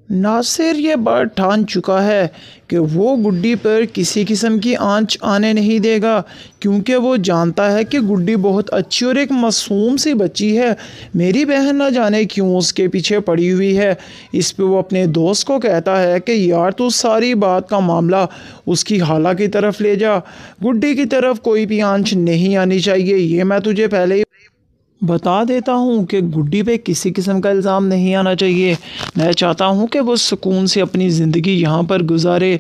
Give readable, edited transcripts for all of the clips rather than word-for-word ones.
नासिर ये बात ठान चुका है कि वो गुड्डी पर किसी किस्म की आंच आने नहीं देगा, क्योंकि वो जानता है कि गुड्डी बहुत अच्छी और एक मासूम सी बच्ची है। मेरी बहन ना जाने क्यों उसके पीछे पड़ी हुई है। इस पे वो अपने दोस्त को कहता है कि यार तू सारी बात का मामला उसकी खाला की तरफ ले जा, गुड्डी की तरफ कोई भी आंच नहीं आनी चाहिए। ये मैं तुझे पहले ही बता देता हूँ कि गुड्डी पे किसी किस्म का इल्ज़ाम नहीं आना चाहिए। मैं चाहता हूँ कि वो सुकून से अपनी ज़िंदगी यहाँ पर गुजारे।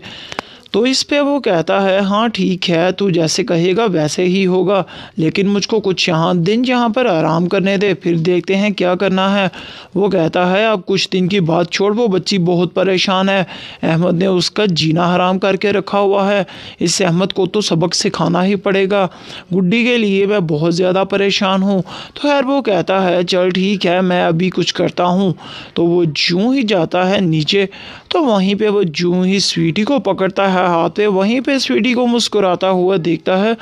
तो इस पे वो कहता है हाँ ठीक है, तू जैसे कहेगा वैसे ही होगा, लेकिन मुझको कुछ यहाँ पर आराम करने दे, फिर देखते हैं क्या करना है। वो कहता है अब कुछ दिन की बात छोड़, वो बच्ची बहुत परेशान है। अहमद ने उसका जीना हराम करके रखा हुआ है। इस अहमद को तो सबक सिखाना ही पड़ेगा। गुड्डी के लिए मैं बहुत ज़्यादा परेशान हूँ। तो खैर वो कहता है चल ठीक है, मैं अभी कुछ करता हूँ। तो वो जूँ ही जाता है नीचे, तो वहीं पे वो जूँ ही स्वीटी को पकड़ता है हाथ पे, वहीं पे स्वीटी को मुस्कुराता हुआ देखता है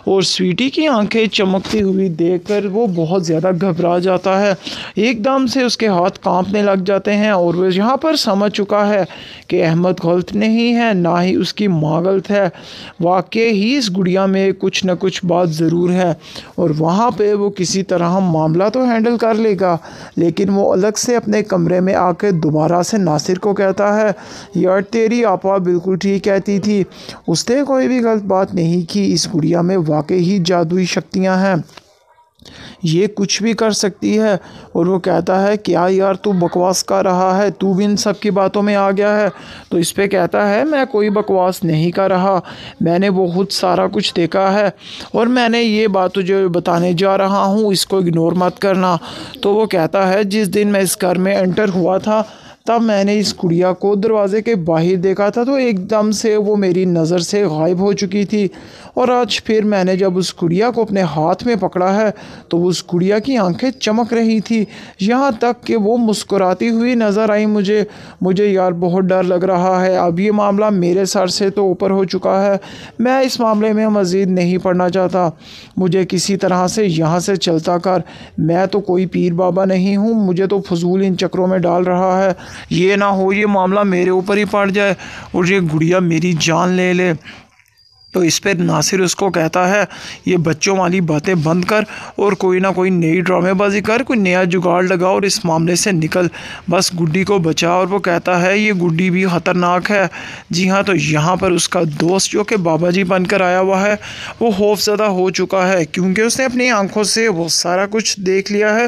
और स्वीटी की आंखें चमकती हुई देखकर वो बहुत ज़्यादा घबरा जाता है। एकदम से उसके हाथ कांपने लग जाते हैं और वो यहाँ पर समझ चुका है कि अहमद गलत नहीं है, ना ही उसकी माँ गलत है। वाकई ही इस गुड़िया में कुछ न कुछ बात ज़रूर है और वहाँ पे वो किसी तरह मामला तो हैंडल कर लेगा। लेकिन वो अलग से अपने कमरे में आकर दोबारा से नासिर को कहता है यार तेरी आपा बिल्कुल ठीक कहती थी, उसने कोई भी गलत बात नहीं की। इस गुड़िया में वाकई ही जादुई शक्तियाँ हैं, ये कुछ भी कर सकती है। और वो कहता है क्या यार तू बकवास कर रहा है, तू भी इन सब की बातों में आ गया है। तो इस पे कहता है मैं कोई बकवास नहीं कर रहा, मैंने बहुत सारा कुछ देखा है और मैंने ये बात तुझे बताने जा रहा हूँ, इसको इग्नोर मत करना। तो वो कहता है जिस दिन मैं इस घर में एंटर हुआ था तब मैंने इस गुड़िया को दरवाज़े के बाहर देखा था, तो एकदम से वो मेरी नज़र से गायब हो चुकी थी। और आज फिर मैंने जब उस गुड़िया को अपने हाथ में पकड़ा है तो उस गुड़िया की आंखें चमक रही थी, यहाँ तक कि वो मुस्कुराती हुई नज़र आई मुझे यार बहुत डर लग रहा है। अब ये मामला मेरे सर से तो ऊपर हो चुका है, मैं इस मामले में मज़ीद नहीं पढ़ना चाहता, मुझे किसी तरह से यहाँ से चलता कर। मैं तो कोई पीर बाबा नहीं हूँ, मुझे तो फजूल इन चक्रों में डाल रहा है। ये ना हो ये मामला मेरे ऊपर ही पड़ जाए और ये गुड़िया मेरी जान ले ले। तो इस पर नासिर उसको कहता है ये बच्चों वाली बातें बंद कर और कोई ना कोई नई ड्रामेबाजी कर, कोई नया जुगाड़ लगा और इस मामले से निकल, बस गुड्डी को बचा। और वो कहता है ये गुड्डी भी ख़तरनाक है। जी हाँ, तो यहाँ पर उसका दोस्त जो कि बाबा जी बनकर आया हुआ है वो खौफज़दा हो चुका है, क्योंकि उसने अपनी आंखों से वो सारा कुछ देख लिया है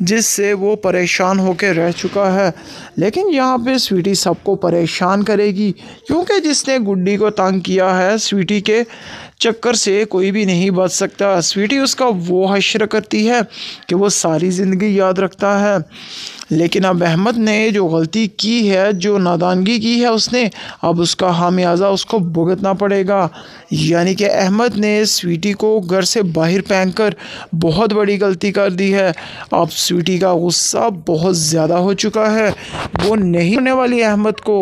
जिससे वो परेशान होकर रह चुका है। लेकिन यहाँ पे स्वीटी सबको परेशान करेगी, क्योंकि जिसने गुड्डी को तंग किया है स्वीटी के चक्कर से कोई भी नहीं बच सकता। स्वीटी उसका वो हश्र करती है कि वो सारी ज़िंदगी याद रखता है। लेकिन अब अहमद ने जो गलती की है, जो नादानगी की है उसने, अब उसका खामियाजा उसको भुगतना पड़ेगा। यानी कि अहमद ने स्वीटी को घर से बाहर फेंक कर बहुत बड़ी गलती कर दी है। अब स्वीटी का गुस्सा बहुत ज़्यादा हो चुका है, वो नहीं होने वाली अहमद को।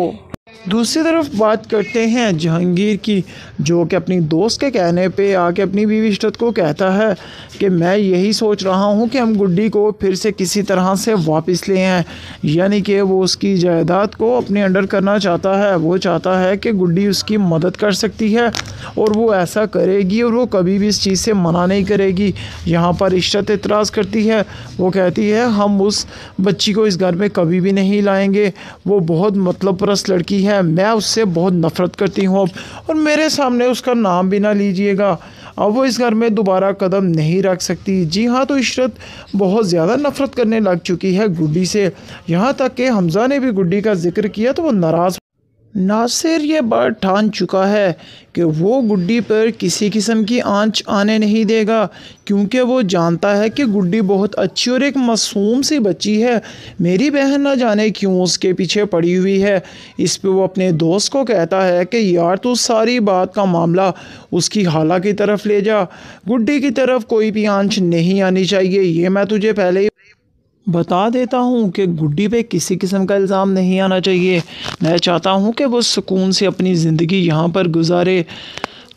दूसरी तरफ बात करते हैं जहांगीर की, जो कि अपनी दोस्त के कहने पे आके अपनी बीवी इशरत को कहता है कि मैं यही सोच रहा हूँ कि हम गुड्डी को फिर से किसी तरह से वापस ले आएँ। यानी कि वो उसकी जायदाद को अपने अंडर करना चाहता है। वो चाहता है कि गुड्डी उसकी मदद कर सकती है और वो ऐसा करेगी और वो कभी भी इस चीज़ से मना नहीं करेगी। यहाँ पर इशरत एतराज़ करती है, वो कहती है हम उस बच्ची को इस घर में कभी भी नहीं लाएंगे, वो बहुत मतलब परस्त लड़की है, मैं उससे बहुत नफ़रत करती हूँ और मेरे सामने उसका नाम भी ना लीजिएगा, अब वो इस घर में दोबारा कदम नहीं रख सकती। जी हाँ, तो इशरत बहुत ज़्यादा नफ़रत करने लग चुकी है गुड्डी से, यहाँ तक कि हमज़ा ने भी गुड्डी का जिक्र किया तो वो नाराज़। नासिर ये बात ठान चुका है कि वो गुड्डी पर किसी किस्म की आंच आने नहीं देगा, क्योंकि वो जानता है कि गुड्डी बहुत अच्छी और एक मासूम सी बच्ची है। मेरी बहन ना जाने क्यों उसके पीछे पड़ी हुई है। इस पे वो अपने दोस्त को कहता है कि यार तू सारी बात का मामला उसकी खाला की तरफ ले जा, गुड्डी की तरफ कोई भी आंच नहीं आनी चाहिए। ये मैं तुझे पहले ही बता देता हूँ कि गुड्डी पे किसी किस्म का इल्ज़ाम नहीं आना चाहिए। मैं चाहता हूँ कि वो सुकून से अपनी ज़िंदगी यहाँ पर गुजारे।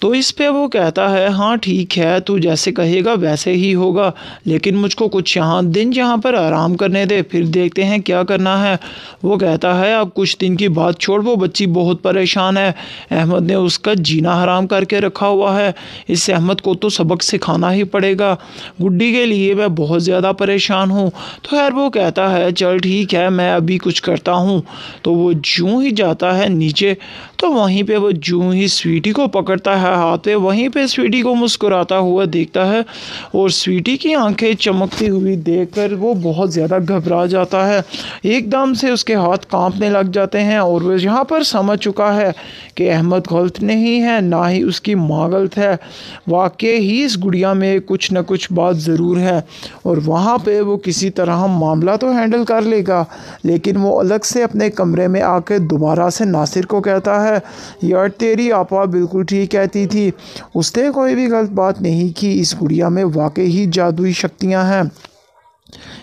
तो इस पे वो कहता है हाँ ठीक है, तू जैसे कहेगा वैसे ही होगा, लेकिन मुझको कुछ यहाँ पर आराम करने दे, फिर देखते हैं क्या करना है। वो कहता है अब कुछ दिन की बात छोड़, वो बच्ची बहुत परेशान है, अहमद ने उसका जीना हराम करके रखा हुआ है, इस अहमद को तो सबक सिखाना ही पड़ेगा, गुड्डी के लिए मैं बहुत ज़्यादा परेशान हूँ। तो खैर वो कहता है चल ठीक है, मैं अभी कुछ करता हूँ। तो वो जूँ ही जाता है नीचे, तो वहीं पे वो जूँ ही स्वीटी को पकड़ता है हाथ पे, वहीं पे स्वीटी को मुस्कुराता हुआ देखता है और स्वीटी की आंखें चमकती हुई देखकर वो बहुत ज़्यादा घबरा जाता है, एकदम से उसके हाथ कांपने लग जाते हैं और वो यहाँ पर समझ चुका है कि अहमद गलत नहीं है, ना ही उसकी माँ गलत है, वाकई ही इस गुड़िया में कुछ न कुछ बात ज़रूर है और वहाँ पे वो किसी तरह मामला तो हैंडल कर लेगा। लेकिन वो अलग से अपने कमरे में आकर दोबारा से नासिर को कहता है यार तेरी आपा बिल्कुल ठीक कहती थी, उसने कोई भी गलत बात नहीं की, इस गुड़िया में वाकई ही जादुई शक्तियाँ हैं,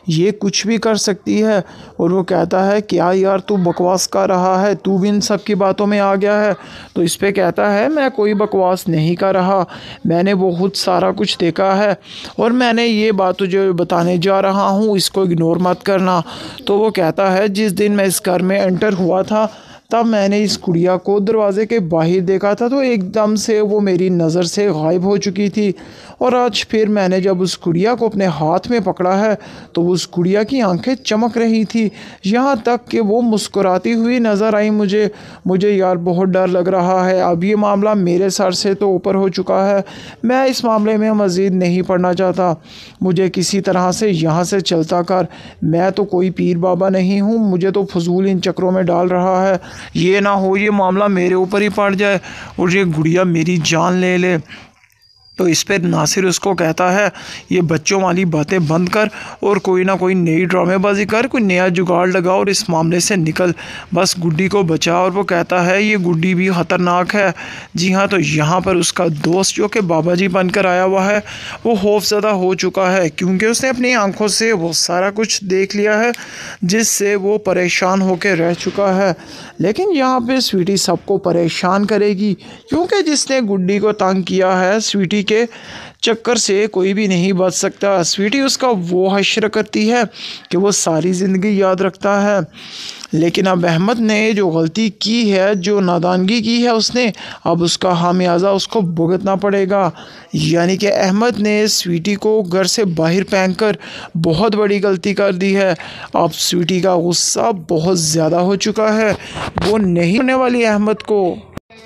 ये कुछ भी कर सकती है। और वो कहता है क्या यार तू बकवास कर रहा है, तू भी इन सब की बातों में आ गया है। तो इस पे कहता है मैं कोई बकवास नहीं कर रहा, मैंने बहुत सारा कुछ देखा है और मैंने ये बात जो बताने जा रहा हूँ इसको इग्नोर मत करना। तो वो कहता है जिस दिन मैं इस घर में एंटर हुआ था तब मैंने इस गुड़िया को दरवाज़े के बाहर देखा था, तो एकदम से वो मेरी नज़र से गायब हो चुकी थी और आज फिर मैंने जब उस गुड़िया को अपने हाथ में पकड़ा है तो उस गुड़िया की आंखें चमक रही थी, यहाँ तक कि वो मुस्कुराती हुई नज़र आई मुझे यार बहुत डर लग रहा है, अब ये मामला मेरे सर से तो ऊपर हो चुका है, मैं इस मामले में मज़ीद नहीं पढ़ना चाहता, मुझे किसी तरह से यहाँ से चलता कर, मैं तो कोई पीर बाबा नहीं हूँ, मुझे तो फजूल इन चक्रों में डाल रहा है, ये ना हो ये मामला मेरे ऊपर ही पड़ जाए और ये गुड़िया मेरी जान ले ले। तो इस पर नासिर उसको कहता है ये बच्चों वाली बातें बंद कर और कोई ना कोई नई ड्रामेबाजी कर, कोई नया जुगाड़ लगा और इस मामले से निकल, बस गुड्डी को बचा। और वो कहता है ये गुड्डी भी ख़तरनाक है। जी हाँ, तो यहाँ पर उसका दोस्त जो कि बाबा जी बनकर आया हुआ है वो खौफज़दा हो चुका है क्योंकि उसने अपनी आंखों से वो सारा कुछ देख लिया है जिससे वो परेशान होकर रह चुका है। लेकिन यहाँ पे स्वीटी सबको परेशान करेगी क्योंकि जिसने गुड्डी को तंग किया है स्वीटी के चक्कर से कोई भी नहीं बच सकता। स्वीटी उसका वो हश्र करती है कि वो सारी ज़िंदगी याद रखता है। लेकिन अब अहमद ने जो गलती की है, जो नादानगी की है उसने, अब उसका खामियाजा उसको भुगतना पड़ेगा। यानी कि अहमद ने स्वीटी को घर से बाहर फेंक कर बहुत बड़ी गलती कर दी है। अब स्वीटी का गुस्सा बहुत ज़्यादा हो चुका है, वो नहीं होने वाली अहमद को।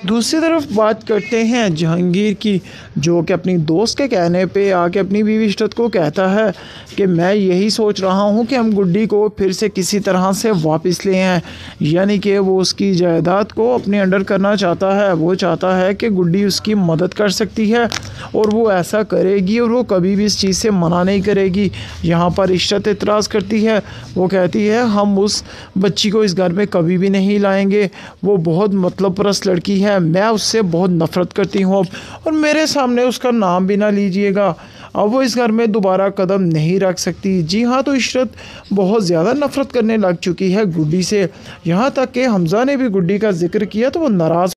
दूसरी तरफ बात करते हैं जहांगीर की, जो कि अपनी दोस्त के कहने पे आके अपनी बीवी इशरत को कहता है कि मैं यही सोच रहा हूँ कि हम गुड्डी को फिर से किसी तरह से वापस ले आएँ। यानी कि वो उसकी जायदाद को अपने अंडर करना चाहता है, वो चाहता है कि गुड्डी उसकी मदद कर सकती है और वो ऐसा करेगी और वो कभी भी इस चीज़ से मना नहीं करेगी। यहाँ पर इशरत एतराज़ करती है, वो कहती है हम उस बच्ची को इस घर में कभी भी नहीं लाएंगे, वो बहुत मतलब परस्त लड़की है, मैं उससे बहुत नफ़रत करती हूँ अब, और मेरे सामने उसका नाम भी ना लीजिएगा, अब वो इस घर में दोबारा कदम नहीं रख सकती। जी हाँ, तो इशरत बहुत ज़्यादा नफ़रत करने लग चुकी है गुड्डी से, यहाँ तक कि हमज़ा ने भी गुड्डी का जिक्र किया तो वो नाराज़